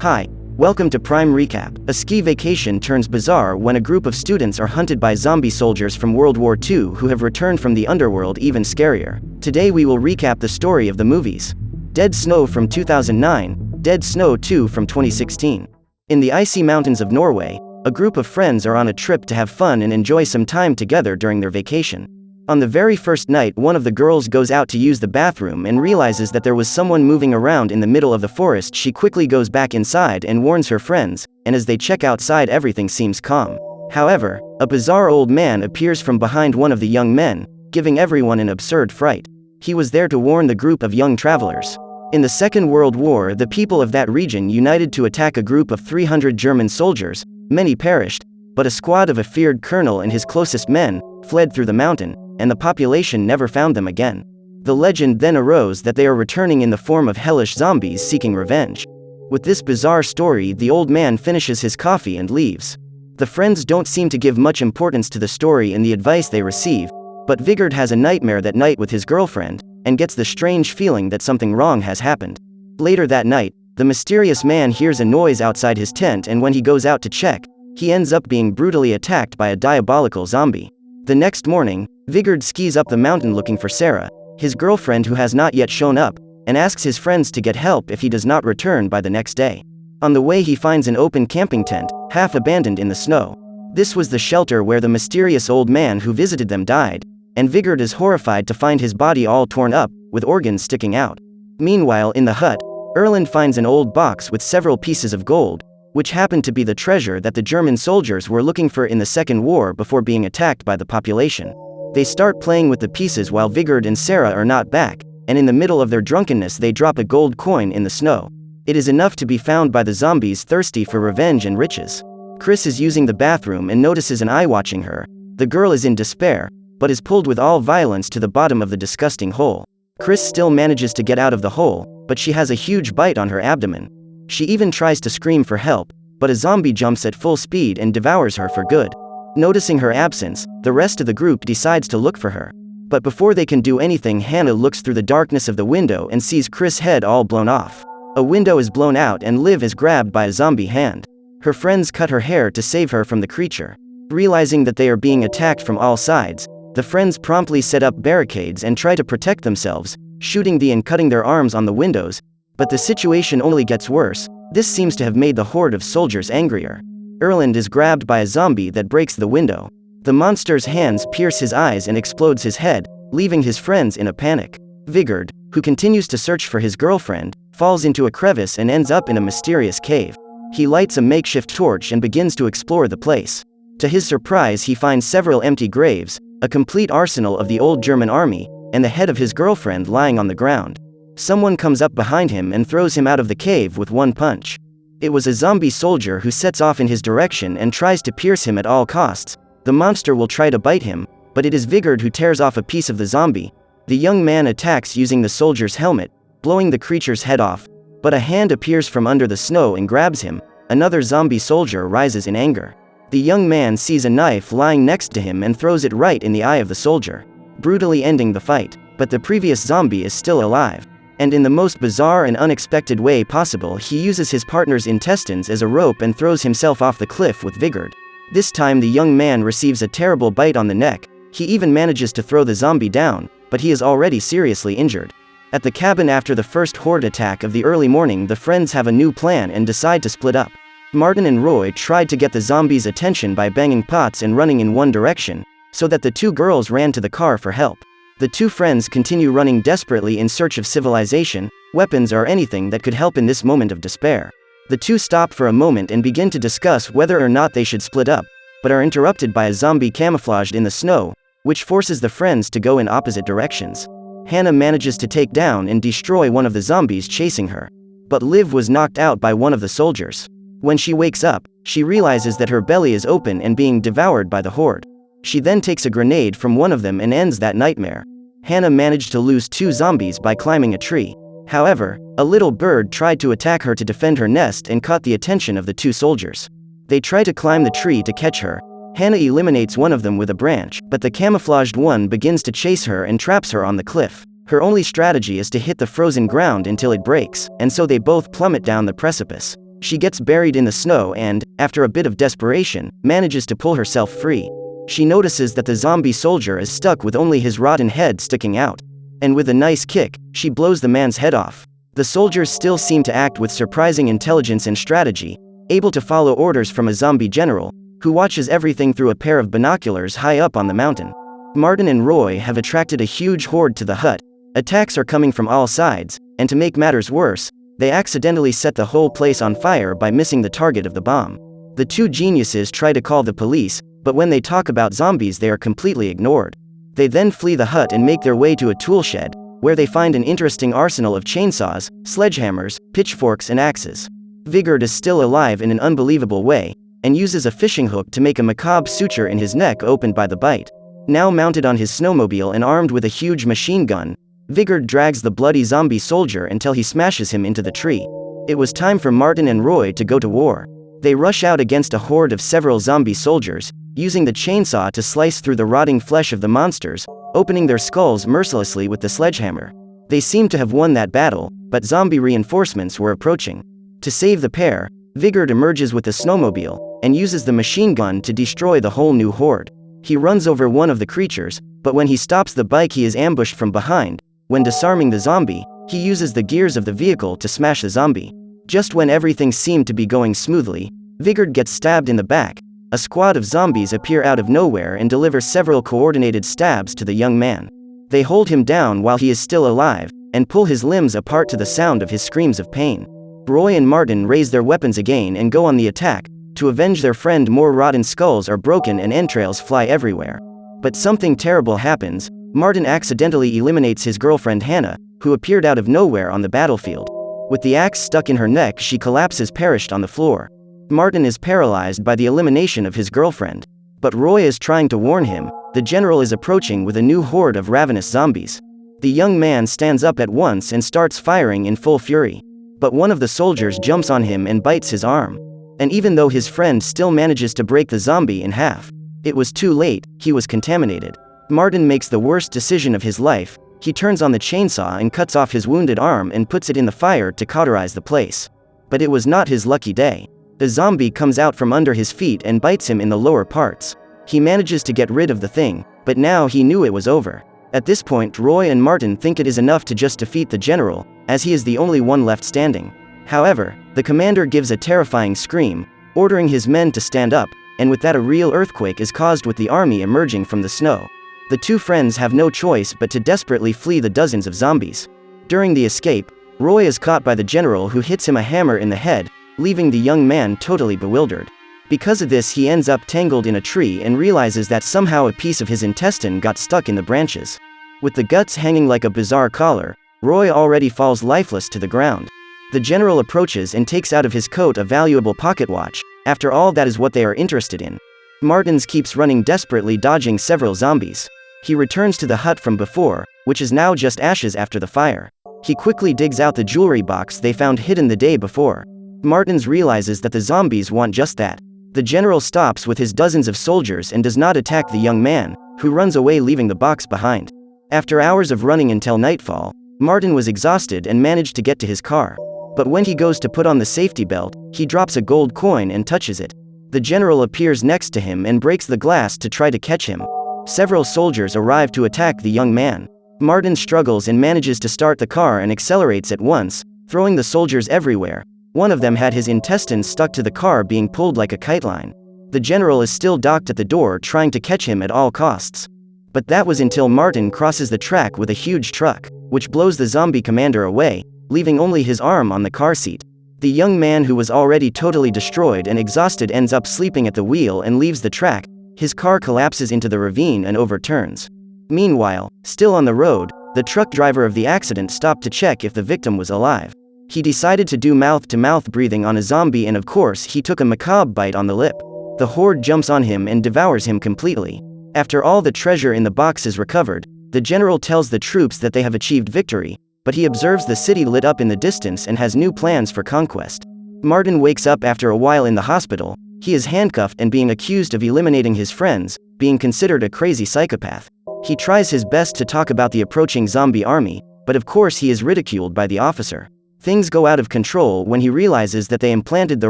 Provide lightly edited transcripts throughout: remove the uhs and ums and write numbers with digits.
Hi, welcome to Prime Recap. A ski vacation turns bizarre when a group of students are hunted by zombie soldiers from World War II who have returned from the underworld. Even scarier. Today we will recap the story of the movies. Dead Snow from 2009, Dead Snow 2 from 2016. In the icy mountains of Norway, a group of friends are on a trip to have fun and enjoy some time together during their vacation. On the very first night, one of the girls goes out to use the bathroom and realizes that there was someone moving around in the middle of the forest. She quickly goes back inside and warns her friends, and as they check outside, everything seems calm. However, a bizarre old man appears from behind one of the young men, giving everyone an absurd fright. He was there to warn the group of young travelers. In the Second World War, the people of that region united to attack a group of 300 German soldiers. Many perished, but a squad of a feared colonel and his closest men fled through the mountain, and the population never found them again. The legend then arose that they are returning in the form of hellish zombies seeking revenge. With this bizarre story, the old man finishes his coffee and leaves. The friends don't seem to give much importance to the story and the advice they receive, but Vigard has a nightmare that night with his girlfriend, and gets the strange feeling that something wrong has happened. Later that night, the mysterious man hears a noise outside his tent, and when he goes out to check, he ends up being brutally attacked by a diabolical zombie. The next morning, Vigard skis up the mountain looking for Sarah, his girlfriend who has not yet shown up, and asks his friends to get help if he does not return by the next day. On the way, he finds an open camping tent, half abandoned in the snow. This was the shelter where the mysterious old man who visited them died, and Vigard is horrified to find his body all torn up, with organs sticking out. Meanwhile, in the hut, Erland finds an old box with several pieces of gold, which happened to be the treasure that the German soldiers were looking for in the Second War before being attacked by the population. They start playing with the pieces while Vigard and Sarah are not back, and in the middle of their drunkenness they drop a gold coin in the snow. It is enough to be found by the zombies thirsty for revenge and riches. Chris is using the bathroom and notices an eye watching her. The girl is in despair, but is pulled with all violence to the bottom of the disgusting hole. Chris still manages to get out of the hole, but she has a huge bite on her abdomen. She even tries to scream for help, but a zombie jumps at full speed and devours her for good. Noticing her absence, the rest of the group decides to look for her. But before they can do anything, Hannah looks through the darkness of the window and sees Chris' head all blown off. A window is blown out and Liv is grabbed by a zombie hand. Her friends cut her hair to save her from the creature. Realizing that they are being attacked from all sides, the friends promptly set up barricades and try to protect themselves, shooting and cutting their arms on the windows, but the situation only gets worse. This seems to have made the horde of soldiers angrier. Erland is grabbed by a zombie that breaks the window. The monster's hands pierce his eyes and explodes his head, leaving his friends in a panic. Vigard, who continues to search for his girlfriend, falls into a crevice and ends up in a mysterious cave. He lights a makeshift torch and begins to explore the place. To his surprise, he finds several empty graves, a complete arsenal of the old German army, and the head of his girlfriend lying on the ground. Someone comes up behind him and throws him out of the cave with one punch. It was a zombie soldier who sets off in his direction and tries to pierce him at all costs. The monster will try to bite him, but it is Vigard who tears off a piece of the zombie. The young man attacks using the soldier's helmet, blowing the creature's head off, but a hand appears from under the snow and grabs him. Another zombie soldier rises in anger. The young man sees a knife lying next to him and throws it right in the eye of the soldier, brutally ending the fight. But the previous zombie is still alive. And in the most bizarre and unexpected way possible, he uses his partner's intestines as a rope and throws himself off the cliff with Vigard. This time the young man receives a terrible bite on the neck. He even manages to throw the zombie down, but he is already seriously injured. At the cabin after the first horde attack of the early morning, the friends have a new plan and decide to split up. Martin and Roy tried to get the zombies' attention by banging pots and running in one direction, so that the two girls ran to the car for help. The two friends continue running desperately in search of civilization, weapons, or anything that could help in this moment of despair. The two stop for a moment and begin to discuss whether or not they should split up, but are interrupted by a zombie camouflaged in the snow, which forces the friends to go in opposite directions. Hannah manages to take down and destroy one of the zombies chasing her, but Liv was knocked out by one of the soldiers. When she wakes up, she realizes that her belly is open and being devoured by the horde. She then takes a grenade from one of them and ends that nightmare. Hannah managed to lose two zombies by climbing a tree. However, a little bird tried to attack her to defend her nest and caught the attention of the two soldiers. They try to climb the tree to catch her. Hannah eliminates one of them with a branch, but the camouflaged one begins to chase her and traps her on the cliff. Her only strategy is to hit the frozen ground until it breaks, and so they both plummet down the precipice. She gets buried in the snow and, after a bit of desperation, manages to pull herself free. She notices that the zombie soldier is stuck with only his rotten head sticking out. And with a nice kick, she blows the man's head off. The soldiers still seem to act with surprising intelligence and strategy, able to follow orders from a zombie general, who watches everything through a pair of binoculars high up on the mountain. Martin and Roy have attracted a huge horde to the hut. Attacks are coming from all sides, and to make matters worse, they accidentally set the whole place on fire by missing the target of the bomb. The two geniuses try to call the police, but when they talk about zombies they are completely ignored. They then flee the hut and make their way to a tool shed, where they find an interesting arsenal of chainsaws, sledgehammers, pitchforks and axes. Vigard is still alive in an unbelievable way, and uses a fishing hook to make a macabre suture in his neck opened by the bite. Now mounted on his snowmobile and armed with a huge machine gun, Vigard drags the bloody zombie soldier until he smashes him into the tree. It was time for Martin and Roy to go to war. They rush out against a horde of several zombie soldiers, using the chainsaw to slice through the rotting flesh of the monsters, opening their skulls mercilessly with the sledgehammer. They seem to have won that battle, but zombie reinforcements were approaching. To save the pair, Vigard emerges with the snowmobile, and uses the machine gun to destroy the whole new horde. He runs over one of the creatures, but when he stops the bike he is ambushed from behind. When disarming the zombie, he uses the gears of the vehicle to smash the zombie. Just when everything seemed to be going smoothly, Vigard gets stabbed in the back. A squad of zombies appear out of nowhere and deliver several coordinated stabs to the young man. They hold him down while he is still alive, and pull his limbs apart to the sound of his screams of pain. Roy and Martin raise their weapons again and go on the attack. To avenge their friend, more rotten skulls are broken and entrails fly everywhere. But something terrible happens. Martin accidentally eliminates his girlfriend Hannah, who appeared out of nowhere on the battlefield. With the axe stuck in her neck she collapses perished on the floor. Martin is paralyzed by the elimination of his girlfriend. But Roy is trying to warn him. The general is approaching with a new horde of ravenous zombies. The young man stands up at once and starts firing in full fury. But one of the soldiers jumps on him and bites his arm. And even though his friend still manages to break the zombie in half, it was too late, he was contaminated. Martin makes the worst decision of his life. He turns on the chainsaw and cuts off his wounded arm and puts it in the fire to cauterize the place. But it was not his lucky day. The zombie comes out from under his feet and bites him in the lower parts. He manages to get rid of the thing, but now he knew it was over. At this point Roy and Martin think it is enough to just defeat the general, as he is the only one left standing. However, the commander gives a terrifying scream, ordering his men to stand up, and with that a real earthquake is caused with the army emerging from the snow. The two friends have no choice but to desperately flee the dozens of zombies. During the escape, Roy is caught by the general who hits him a hammer in the head, leaving the young man totally bewildered. Because of this he ends up tangled in a tree and realizes that somehow a piece of his intestine got stuck in the branches. With the guts hanging like a bizarre collar, Roy already falls lifeless to the ground. The general approaches and takes out of his coat a valuable pocket watch. After all, that is what they are interested in. Martins keeps running desperately, dodging several zombies. He returns to the hut from before, which is now just ashes after the fire. He quickly digs out the jewelry box they found hidden the day before. Martins realizes that the zombies want just that. The general stops with his dozens of soldiers and does not attack the young man, who runs away leaving the box behind. After hours of running until nightfall, Martin was exhausted and managed to get to his car. But when he goes to put on the safety belt, he drops a gold coin and touches it. The general appears next to him and breaks the glass to try to catch him. Several soldiers arrive to attack the young man. Martin struggles and manages to start the car and accelerates at once, throwing the soldiers everywhere. One of them had his intestines stuck to the car being pulled like a kite line. The general is still docked at the door trying to catch him at all costs. But that was until Martin crosses the track with a huge truck, which blows the zombie commander away, leaving only his arm on the car seat. The young man, who was already totally destroyed and exhausted, ends up sleeping at the wheel and leaves the track. His car collapses into the ravine and overturns. Meanwhile, still on the road, the truck driver of the accident stopped to check if the victim was alive. He decided to do mouth-to-mouth breathing on a zombie, and of course he took a macabre bite on the lip. The horde jumps on him and devours him completely. After all the treasure in the box is recovered, the general tells the troops that they have achieved victory, but he observes the city lit up in the distance and has new plans for conquest. Martin wakes up after a while in the hospital. He is handcuffed and being accused of eliminating his friends, being considered a crazy psychopath. He tries his best to talk about the approaching zombie army, but of course he is ridiculed by the officer. Things go out of control when he realizes that they implanted the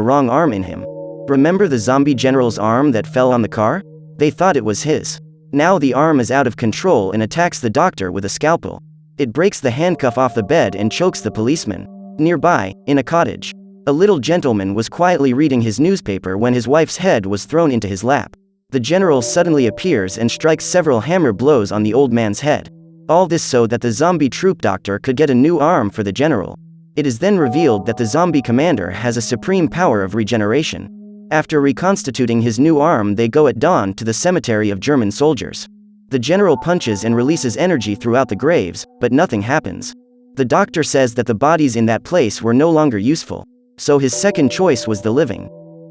wrong arm in him. Remember the zombie general's arm that fell on the car? They thought it was his. Now the arm is out of control and attacks the doctor with a scalpel. It breaks the handcuff off the bed and chokes the policeman. Nearby, in a cottage, a little gentleman was quietly reading his newspaper when his wife's head was thrown into his lap. The general suddenly appears and strikes several hammer blows on the old man's head. All this so that the zombie troop doctor could get a new arm for the general. It is then revealed that the zombie commander has a supreme power of regeneration. After reconstituting his new arm, they go at dawn to the cemetery of German soldiers. The general punches and releases energy throughout the graves, but nothing happens. The doctor says that the bodies in that place were no longer useful, so his second choice was the living.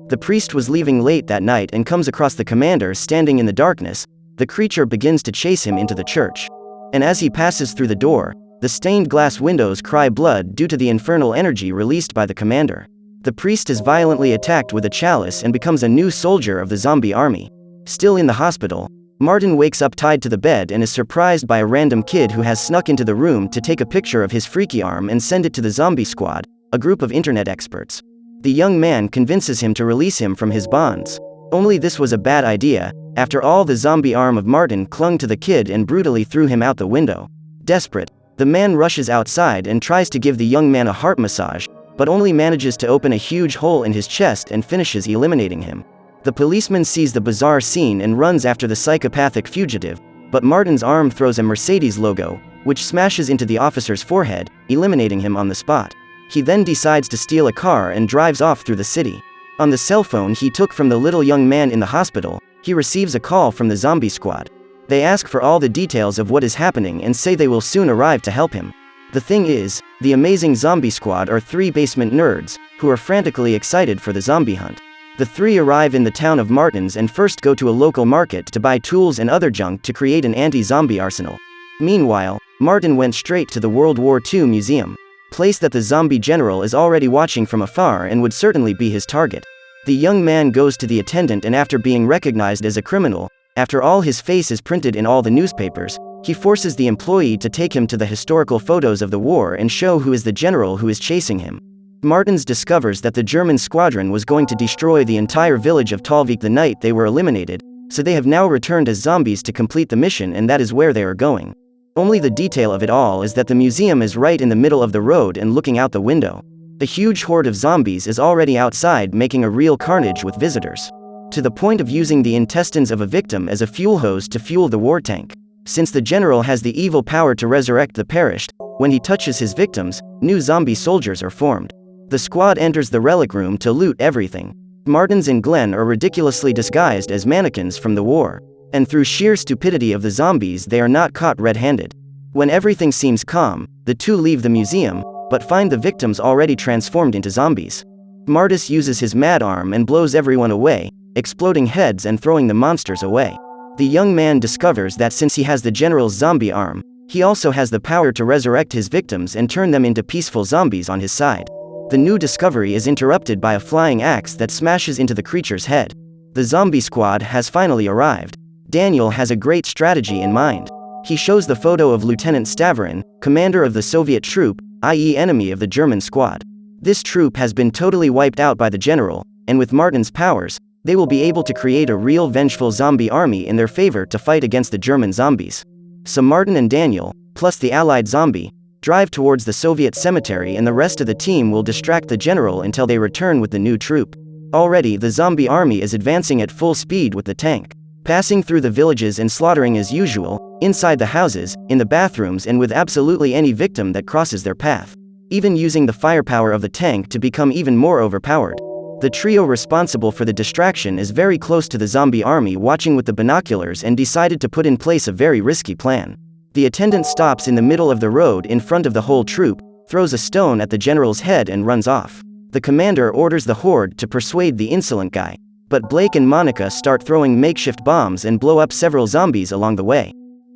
The priest was leaving late that night and comes across the commander standing in the darkness. The creature begins to chase him into the church. And as he passes through the door, the stained glass windows cry blood due to the infernal energy released by the commander. The priest is violently attacked with a chalice and becomes a new soldier of the zombie army. Still in the hospital, Martin wakes up tied to the bed and is surprised by a random kid who has snuck into the room to take a picture of his freaky arm and send it to the zombie squad, a group of internet experts. The young man convinces him to release him from his bonds. Only this was a bad idea. After all, the zombie arm of Martin clung to the kid and brutally threw him out the window. Desperate, the man rushes outside and tries to give the young man a heart massage, but only manages to open a huge hole in his chest and finishes eliminating him. The policeman sees the bizarre scene and runs after the psychopathic fugitive, but Martin's arm throws a Mercedes logo, which smashes into the officer's forehead, eliminating him on the spot. He then decides to steal a car and drives off through the city. On the cell phone he took from the little young man in the hospital, he receives a call from the zombie squad. They ask for all the details of what is happening and say they will soon arrive to help him. The thing is, the amazing zombie squad are 3 basement nerds, who are frantically excited for the zombie hunt. The 3 arrive in the town of Martins and first go to a local market to buy tools and other junk to create an anti-zombie arsenal. Meanwhile, Martin went straight to the World War II museum, place that the zombie general is already watching from afar and would certainly be his target. The young man goes to the attendant and after being recognized as a criminal, after all his face is printed in all the newspapers, he forces the employee to take him to the historical photos of the war and show who is the general who is chasing him. Martins discovers that the German squadron was going to destroy the entire village of Talvik the night they were eliminated, so they have now returned as zombies to complete the mission, and that is where they are going. Only the detail of it all is that the museum is right in the middle of the road and looking out the window. A huge horde of zombies is already outside making a real carnage with visitors, to the point of using the intestines of a victim as a fuel hose to fuel the war tank. Since the general has the evil power to resurrect the perished, when he touches his victims, new zombie soldiers are formed. The squad enters the relic room to loot everything. Martins and Glenn are ridiculously disguised as mannequins from the war, and through sheer stupidity of the zombies they are not caught red-handed. When everything seems calm, the 2 leave the museum, but find the victims already transformed into zombies. Martis uses his mad arm and blows everyone away, exploding heads and throwing the monsters away. The young man discovers that since he has the general's zombie arm, he also has the power to resurrect his victims and turn them into peaceful zombies on his side. The new discovery is interrupted by a flying axe that smashes into the creature's head. The zombie squad has finally arrived. Daniel has a great strategy in mind. He shows the photo of Lieutenant Stavarin, commander of the Soviet troop, i.e. enemy of the German squad. This troop has been totally wiped out by the general, and with Martin's powers, they will be able to create a real vengeful zombie army in their favor to fight against the German zombies. So Martin and Daniel, plus the allied zombie, drive towards the Soviet cemetery, and the rest of the team will distract the general until they return with the new troop. Already the zombie army is advancing at full speed with the tank, passing through the villages and slaughtering as usual, inside the houses, in the bathrooms, and with absolutely any victim that crosses their path, even using the firepower of the tank to become even more overpowered. The trio responsible for the distraction is very close to the zombie army, watching with the binoculars, and decided to put in place a very risky plan. The attendant stops in the middle of the road in front of the whole troop, throws a stone at the general's head and runs off. The commander orders the horde to persuade the insolent guy, but Blake and Monica start throwing makeshift bombs and blow up several zombies along the way.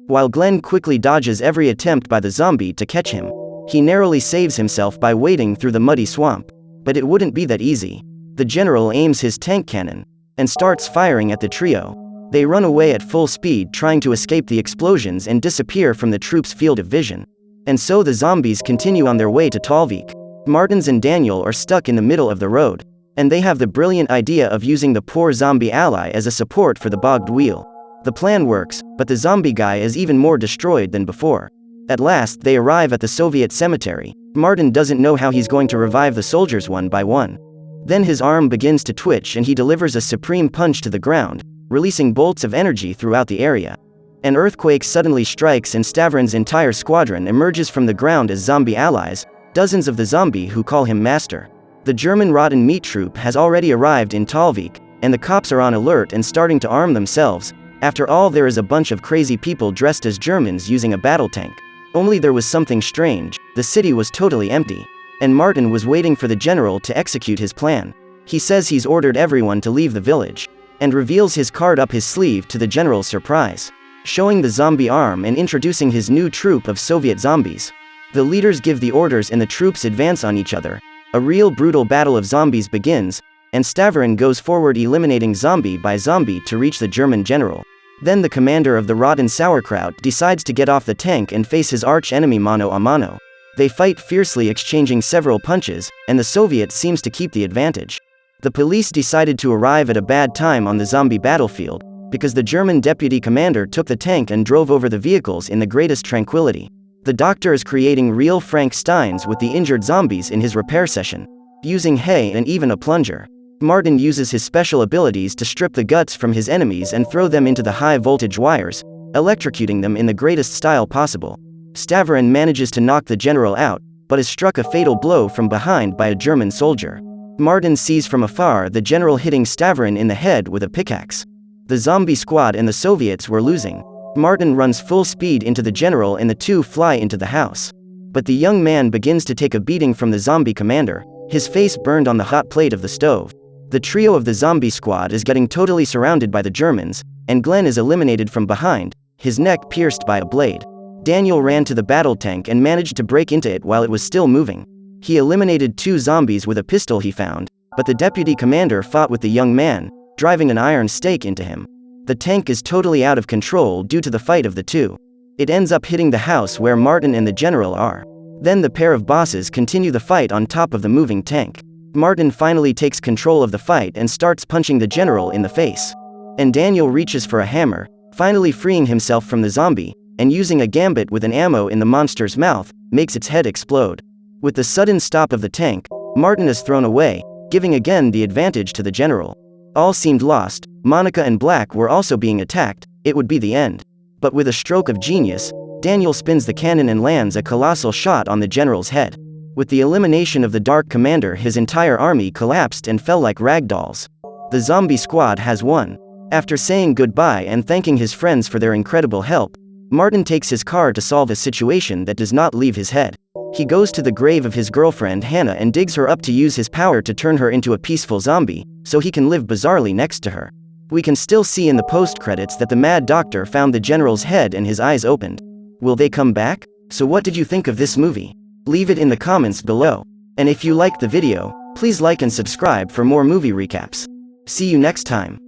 While Glenn quickly dodges every attempt by the zombie to catch him, he narrowly saves himself by wading through the muddy swamp. But it wouldn't be that easy. The general aims his tank cannon and starts firing at the trio. They run away at full speed, trying to escape the explosions and disappear from the troops' field of vision. And so the zombies continue on their way to Talvik. Martins and Daniel are stuck in the middle of the road, and they have the brilliant idea of using the poor zombie ally as a support for the bogged wheel. The plan works, but the zombie guy is even more destroyed than before. At last, they arrive at the Soviet cemetery. Martin doesn't know how he's going to revive the soldiers one by one. Then his arm begins to twitch and he delivers a supreme punch to the ground, releasing bolts of energy throughout the area. An earthquake suddenly strikes and Stavron's entire squadron emerges from the ground as zombie allies, dozens of the zombie who call him master. The German rotten meat troop has already arrived in Talvik, and the cops are on alert and starting to arm themselves. After all, there is a bunch of crazy people dressed as Germans using a battle tank. Only there was something strange. The city was totally empty. And Martin was waiting for the general to execute his plan. He says he's ordered everyone to leave the village, and reveals his card up his sleeve to the general's surprise, showing the zombie arm and introducing his new troop of Soviet zombies. The leaders give the orders and the troops advance on each other. A real brutal battle of zombies begins, and Stavron goes forward eliminating zombie by zombie to reach the German general. Then the commander of the rotten sauerkraut decides to get off the tank and face his arch-enemy mano a mano. They fight fiercely, exchanging several punches, and the Soviet seems to keep the advantage. The police decided to arrive at a bad time on the zombie battlefield, because the German deputy commander took the tank and drove over the vehicles in the greatest tranquility. The doctor is creating real Frankensteins with the injured zombies in his repair session, using hay and even a plunger. Martin uses his special abilities to strip the guts from his enemies and throw them into the high-voltage wires, electrocuting them in the greatest style possible. Stavron manages to knock the general out, but is struck a fatal blow from behind by a German soldier. Martin sees from afar the general hitting Stavron in the head with a pickaxe. The zombie squad and the Soviets were losing. Martin runs full speed into the general and the two fly into the house. But the young man begins to take a beating from the zombie commander, his face burned on the hot plate of the stove. The trio of the zombie squad is getting totally surrounded by the Germans, and Glenn is eliminated from behind, his neck pierced by a blade. Daniel ran to the battle tank and managed to break into it while it was still moving. He eliminated 2 zombies with a pistol he found, but the deputy commander fought with the young man, driving an iron stake into him. The tank is totally out of control due to the fight of the two. It ends up hitting the house where Martin and the general are. Then the pair of bosses continue the fight on top of the moving tank. Martin finally takes control of the fight and starts punching the general in the face. And Daniel reaches for a hammer, finally freeing himself from the zombie, and using a gambit with an ammo in the monster's mouth, makes its head explode. With the sudden stop of the tank, Martin is thrown away, giving again the advantage to the general. All seemed lost. Monica and Black were also being attacked. It would be the end. But with a stroke of genius, Daniel spins the cannon and lands a colossal shot on the general's head. With the elimination of the Dark Commander, his entire army collapsed and fell like ragdolls. The zombie squad has won. After saying goodbye and thanking his friends for their incredible help, Martin takes his car to solve a situation that does not leave his head. He goes to the grave of his girlfriend Hannah and digs her up to use his power to turn her into a peaceful zombie, so he can live bizarrely next to her. We can still see in the post-credits that the Mad Doctor found the general's head and his eyes opened. Will they come back? So what did you think of this movie? Leave it in the comments below. And if you liked the video, please like and subscribe for more movie recaps. See you next time.